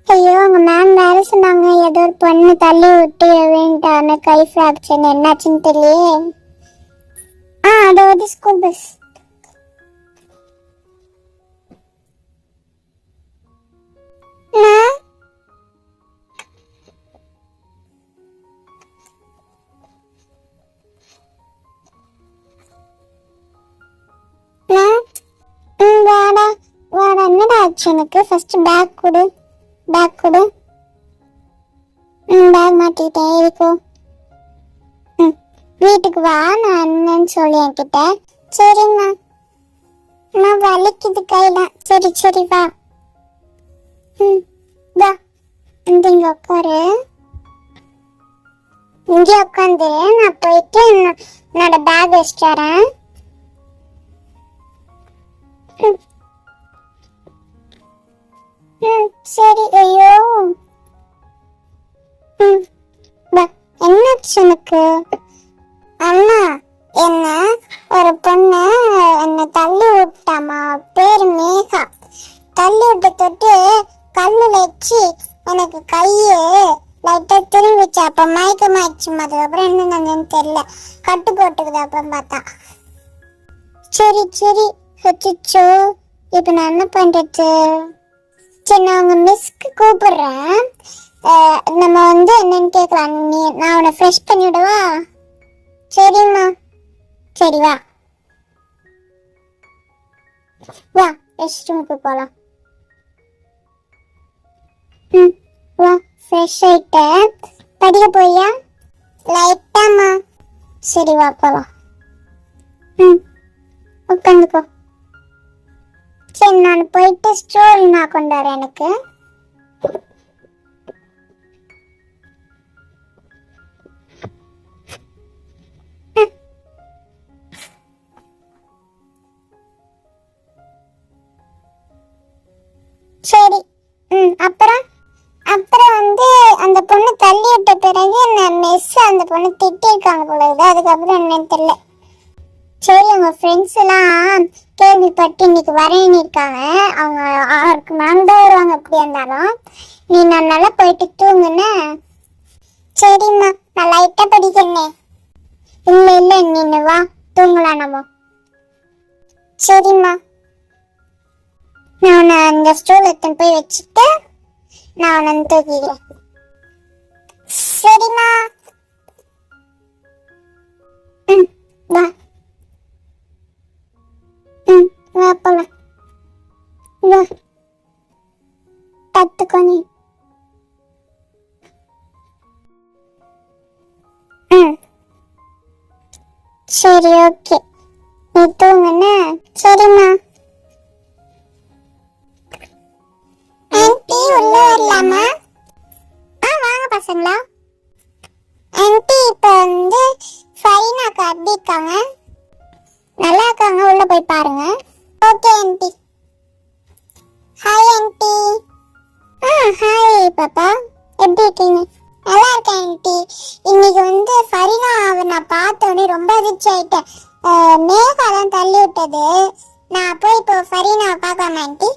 ஐயோ உங்க மேம் வேற சொன்னாங்க ஏதோ ஒரு பொண்ணு தள்ளி விட்டு வேண்டான கை ஃபிராக்சர் என்னாச்சுன்னு தெரியலையே. அதோட ஸ்கூல் பஸ். வாடா வாடா, என்னடா ஆச்சு எனக்கு? ஃபர்ஸ்ட் பேக் கொடு, பேக் கொடு. பேக் மாட்டிக்கிட்டேன், இருக்கோ. வீட்டுக்கு வா, நான் என்னன்னு சொல்லி என்கிட்ட. சரிண்ணா, நான் வலிக்குது கையில. சரி சரி வா. வா, இங்க உட்காரு. இங்க உட்காந்து நான் போயிட்டு என்னோட பேக் வச்சுட்டு வரேன். சரி. ஐயோ என்னாச்சு எனக்கு? அம்மா, என்ன ஒரு பொண்ணு என்ன தள்ளி விட்டாமா, பேரு மேகா. தள்ளி விட்ட தொட்டு கல்லுல வச்சு எனக்கு கையை லைட்டா திரும்பிச்சு. அப்ப மயக்கமாயிடுச்சு. அதுக்கப்புறம் என்ன நடந்ததுன்னு தெரியல. கட்டு போட்டுக்குது அப்புறம் பார்த்தா. சரி சரி. வச்சுச்சோ, இப்ப நான் என்ன பண்றது? சரி, நான் உங்க மிஸ்க்கு கூப்பிடுறேன். நம்ம என்னன்னு கேட்கலாம். நான் உன்னை ஃப்ரெஷ் பண்ணிவிடவா? சரிம்மா. சரி வா வா, ரெஸ்ட் ரூமுக்கு போகலாம். வா, ஃப்ரெஷ் ஆயிட்ட. படிக்க போறியா? லைட்டாம்மா. சரி வா போகலாம். உட்காந்துக்கோ. சரி, நான் போயிட்டு ஸ்டோரி நான் கொண்டு வரேன். எனக்கு சரி. அப்புறம் அப்புறம் அந்த பொண்ணு தள்ளி விட்ட பிறகு மிஸ் அந்த பொண்ணு திட்டிருக்காங்க போல. அதுக்கப்புறம் என்னன்னு தெரியல. சரி, உங்க ஃப்ரெண்ட்ஸ் எல்லாம் கேள்விப்பட்டு இன்னைக்கு வரேன்னு இருக்காங்க. அவங்க 6க்கு மேம் தான் வருவாங்க. அப்படியா இருந்தாலும் நீ நான் நல்லா போயிட்டு தூங்குன. சரிம்மா, நான் லைட்டா படிக்கிறேன். இல்ல இல்ல, நீ வா தூங்கலாம் நம்ம. சரிம்மா, நான் உன்னை அந்த ஸ்டூல் எடுத்துன்னு போய் வச்சுட்டு நான் உன்னை தூக்கிக்கிறேன். சரிம்மா. வா வா போலாம். வா, கத்துக்கோ நீ. சரி, ஓகே, நீ தூங்குன. சரிம்மா. ஆன்ட்டி உள்ள வரலாமா? வாங்க பசங்களா. ஆன்ட்டி, இப்ப ஃபைனாக்கா எப்படி இருக்காங்க? நல்லா இருக்காங்க, உள்ள போய் பாருங்க. Okay aunty. Hi anti. Hi பாப்பா, எப்படி இருக்கீங்க? நல்லா இருக்கேன் ஆன்ட்டி. இன்னைக்கு ஃபரினாவை நான் பார்த்தோன்னே ரொம்ப அதிர்ச்சி ஆயிட்டேன். மேகா தான் தள்ளி விட்டது. நான் போய் இப்போ ஃபரினாவை பார்க்கலாமா ஆன்ட்டி?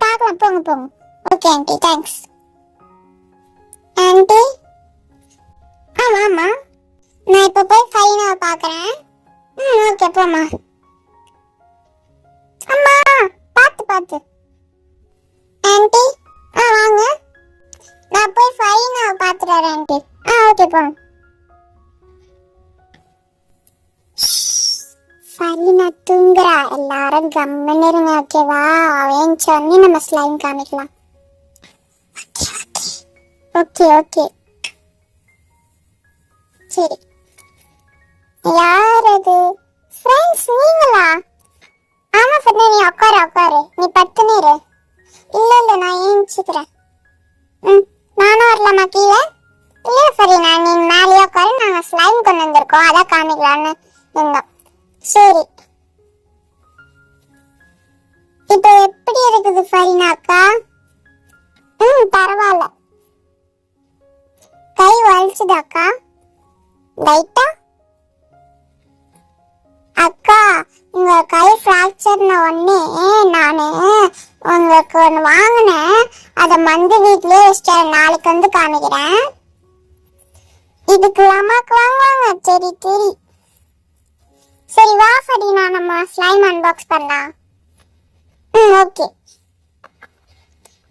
பார்க்கலாம், போங்க போங்க. Okay aunty, thanks. ஆன்ட்டி, ஆமா, நான் இப்போ போய் ஃபரினாவை பார்க்குறேன். ஓகே, போமா. அம்மா, பார்த்து பார்த்து. ஆன்ட்டி, வாங்க. நான் போய் ஃபரினாவை பார்த்துட்டு வரேன் ஆன்ட்டி. ஓகே, போங்க. ஃபரினா தூங்குறா. எல்லாரும் கம்முன்னு இருங்க, ஓகேவா? அவன் சொன்னி நம்ம ஸ்லைம் காமிக்கலாம். Okay okay. சரி, யார் அது? ஃப்ரெண்ட்ஸ் நீங்களா? ஆமா ஃபர்னா, நீ உட்காரு. நீ படுத்துனே இரு. இல்ல, நான் ஏஞ்சிக்கிறேன். நானும் வரலாமா கீழே? இல்ல ஃபரினா, நீ மேலேயே உட்காரு. நாங்க ஸ்லைம் கொண்டு வந்திருக்கோம், அதான் காமிக்கலான்னு இருந்தோம். சரி, இப்போ எப்படி இருக்குது ஃபரினாக்கா? பரவாயில்ல. கை வலிச்சுதாக்கா? லைட்டா? அக்கா, உங்க கை ஃப்ராக்சர்ன உடனே நானு உங்களுக்கு ஒன்று வாங்கினேன். அதை மந்து வீட்லயே வச்சிட்டேன். நாளைக்கு வந்து காமிக்கிறேன். இதுக்கு அம்மாக்கு வாங்குவாங்க. சரி சரி சரி, வா ஃபரீனா, நம்ம ஸ்லைம் அன்பாக்ஸ் பண்ணலாம். ஓகே.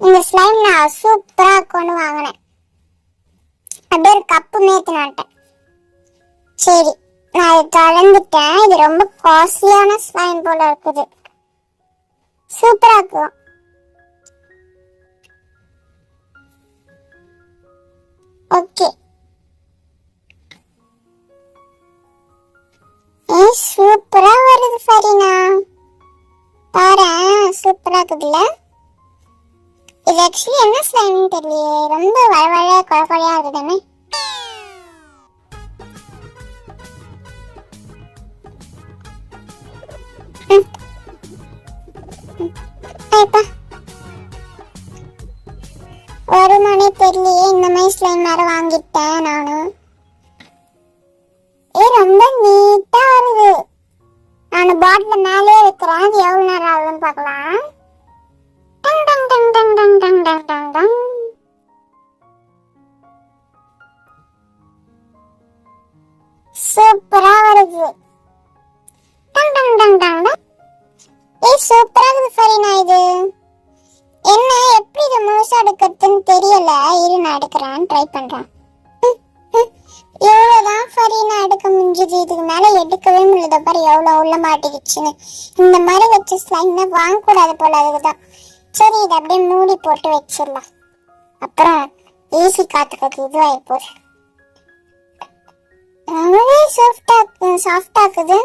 இந்த ஸ்லைம் நான் சூப்பரா கொண்டு வாங்கினேன். அப்படியே ஒரு கப்பு மேத்தினான்ட்டேன். சரி, நான் இதை கலந்துட்டேன். இது ரொம்ப காஸ்ட்லியான ஸ்லைம் போல இருக்குது. சூப்பரா இருக்கும். ஓகே. சூப்பரா வருது ஃபரீனா, பாரு. சூப்பரா இருக்குதுல்ல. இது ஆக்சுவலி என்ன ஸ்லைம்னு தெரியலையே. ரொம்ப வளவழையா குழப்பழையா இருக்குதுன்னு. ஒரு மணி தெரியலையே. இந்த மாதிரி ஸ்லைம் வேற வாங்கிட்டேன் நானும். ரொம்ப நீட்டா வருது. நான் பாட்டில் மேலே வைக்கிறேன். அது எவ்வளவு நேரம் ஆகுதுன்னு பார்க்கலாம். சூப்பரா வருது. சூப்பரா இருக்குது ஃபரீனா. இது என்ன, எப்படி இதை முழுசா எடுக்கிறதுன்னு தெரியல. இரு, நான் எடுக்கிறேன், ட்ரை பண்றேன். எவ்வளவுதான் ஃபரீனா எடுக்க முடிஞ்சது. இதுக்கு மேல எடுக்கவே முடியல. பாரு எவ்வளவு உள்ள மாட்டிக்கிச்சுன்னு. இந்த மாதிரி வச்ச ஸ்லைம் வாங்கக்கூடாது போல. அதுக்குதான். சரி, இதை அப்படியே மூடி போட்டு வச்சிடலாம். அப்புறம் ஏசி காத்துக்கிறது இதுவாகி போகுது. ரொம்பவே சாஃப்டா இருக்குது.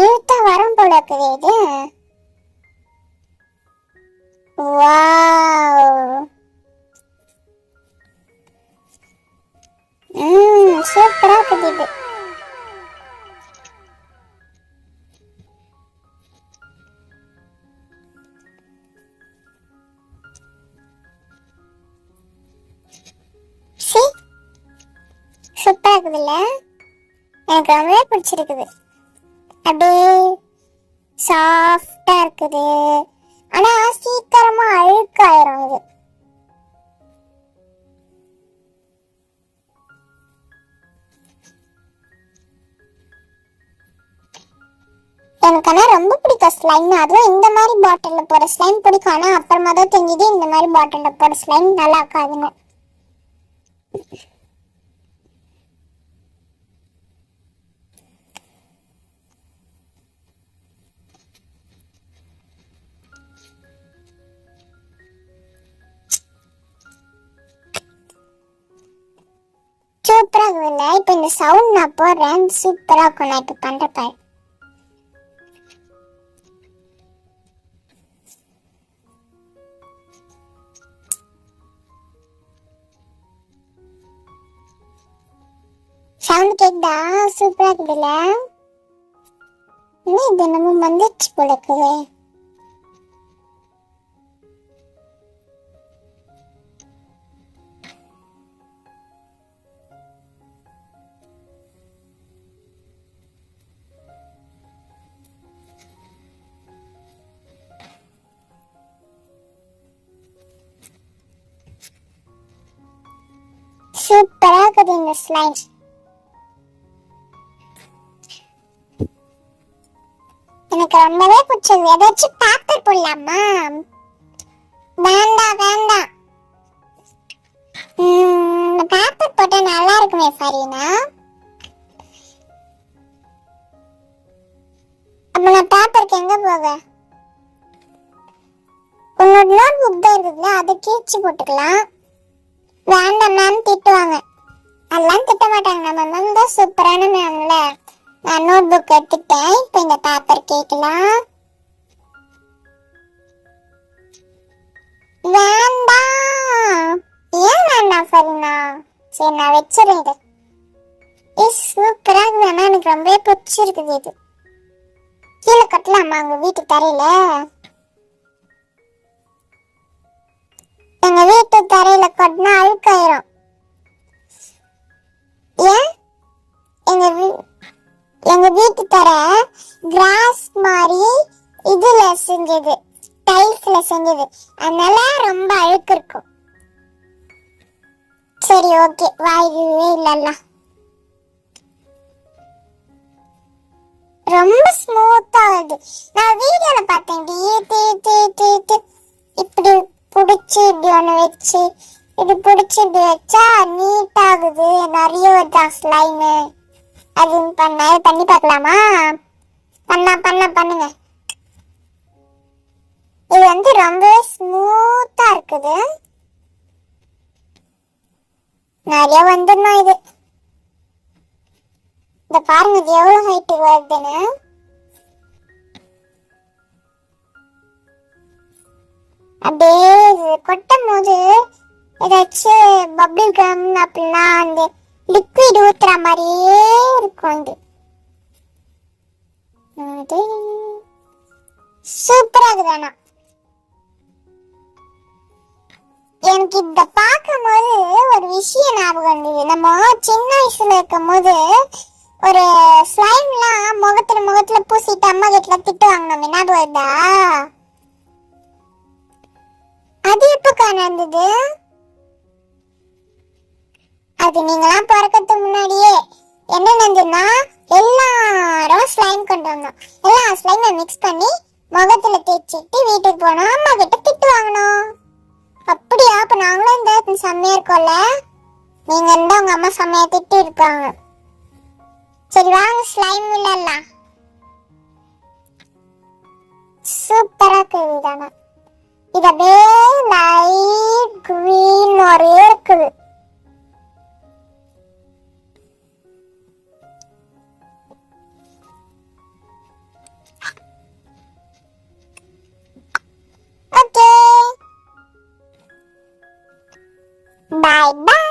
இழுத்தா வரும் போல இருக்குது இது. வாவ், சூப்பரா இருக்குது இது. சூப்பரா இருக்குதுல்ல. எனக்கு ரொம்பவே பிடிச்சிருக்குது. அப்படியே சாஃப்டா இருக்குது. ஆனா சீக்கிரமா அழுக்காயிரும் இது. எனக்கு ஆனா ரொம்ப பிடிக்கும் ஸ்லைம். அதுவும் இந்த மாதிரி பாட்டில்ல போற ஸ்லைம் பிடிக்கும். ஆனா அப்புறமா தான் தெரிஞ்சது இந்த மாதிரி பாட்டில்ல போற ஸ்லைம் நல்லா இருக்காதுங்க. சூப்பரா இருக்குல்ல. இப்ப இந்த சவுண்ட் நான் போடுறேன். சூப்பரா இருக்கும். நான் இப்ப பண்றப்ப சவுண்ட் கேக்குதா? சூப்பரா இருக்குதுல்ல. இது நம்ம வந்துச்சு போல இருக்குது. சூப்பரா இருக்குது இந்த ஸ்லைம். எனக்கு ரொம்பவே பிடிச்சது. ஏதாச்சும் பேப்பர் போடலாமா? வேண்டாம் வேண்டாம். பேப்பர் போட்டா நல்லா இருக்குமே ஃபரீனா. அப்ப நான் பேப்பருக்கு எங்க போக? உன்னோட நோட் புக் தான் இருக்குதுல்ல, அதை கீழ்ச்சி போட்டுக்கலாம். வேண்டாம், மேம் திட்டுவாங்க. அதெல்லாம் திட்ட மாட்டாங்க. நம்ம மேம் தான் சூப்பரான மேம்ல. நான் நோட் புக் எடுத்துட்டேன். இப்ப இந்த பேப்பர் கேட்கலாம். வேண்டாம். ஏன் வேண்டாம் ஃபரீனா? சரி, நான் வச்சிருந்தேன். சூப்பரா இருக்கு. ஆனா எனக்கு ரொம்பவே பிடிச்சிருக்குது இது. கீழே கட்டலாமா உங்க வீட்டு தரையில? எங்க வீட்டு தரையில கட்டினா அழுக்காயிரும். ஏன்? எங்க எங்க வீட்டு தர கிராஸ் மாதிரி இதுல செஞ்சது, டைல்ஸ்ல செஞ்சது, அதனால ரொம்ப அழுக்கு இருக்கும். சரி ஓகே, வாய்வே இல்லல்ல. ரொம்ப ஸ்மூத்தா வருது. நான் வீடியோல பார்த்தேன், இப்படி புடிச்சு இப்படி ஒண்ணு வச்சு இப்படி புடிச்சு இப்படி வச்சா நீட் ஆகுது, நிறைய வருதா ஸ்லைம். அது பண்ணி பார்க்கலாமா? பண்ணுங்க. இது வந்து ரொம்ப ஸ்மூத்தா இருக்குது, நிறைய வந்துடணும் இது. இந்த பாருங்க இது எவ்வளவு ஹைட் வருதுன்னு. அப்படியே கொட்டும் போது ஏதாச்சும் பபிள் கம் அப்படின்னா அந்த லிக்விட் ஊத்துற மாதிரியே இருக்கும். இது சூப்பரா இருக்குதானா? எனக்கு இத பார்க்கும் போது ஒரு விஷயம் ஞாபகம் வந்தது. நம்ம சின்ன வயசுல இருக்கும் போது ஒரு ஸ்லைம்லாம் முகத்துல பூசிட்டு அம்மா கிட்ட திட்டு வாங்கினோம், ஞாபகம் வருதா? அது எப்ப நடந்தது? அது நீங்களாம் பிறக்கிறதுக்கு முன்னாடியே. என்ன நடந்ததுன்னா, எல்லாரும் ஸ்லைம் கொண்டு வந்தோம். எல்லா ஸ்லைமை மிக்ஸ் பண்ணி முகத்துல தேய்ச்சிட்டு வீட்டுக்கு போனோம், அம்மா கிட்ட திட்டு வாங்கினோம். அப்படியா? அப்ப நாங்களும் இந்த செம்மையா இருக்கோம்ல. நீங்க இருந்தா உங்க அம்மா செம்மையா திட்டு இருப்பாங்க. சரி வாங்க ஸ்லைம் விளையாடலாம். சூப்பரா இருக்குது தானே? இது அப்படியே லைட் கிரீன் மாதிரியே இருக்குது. ஓகே, பாய் பாய்.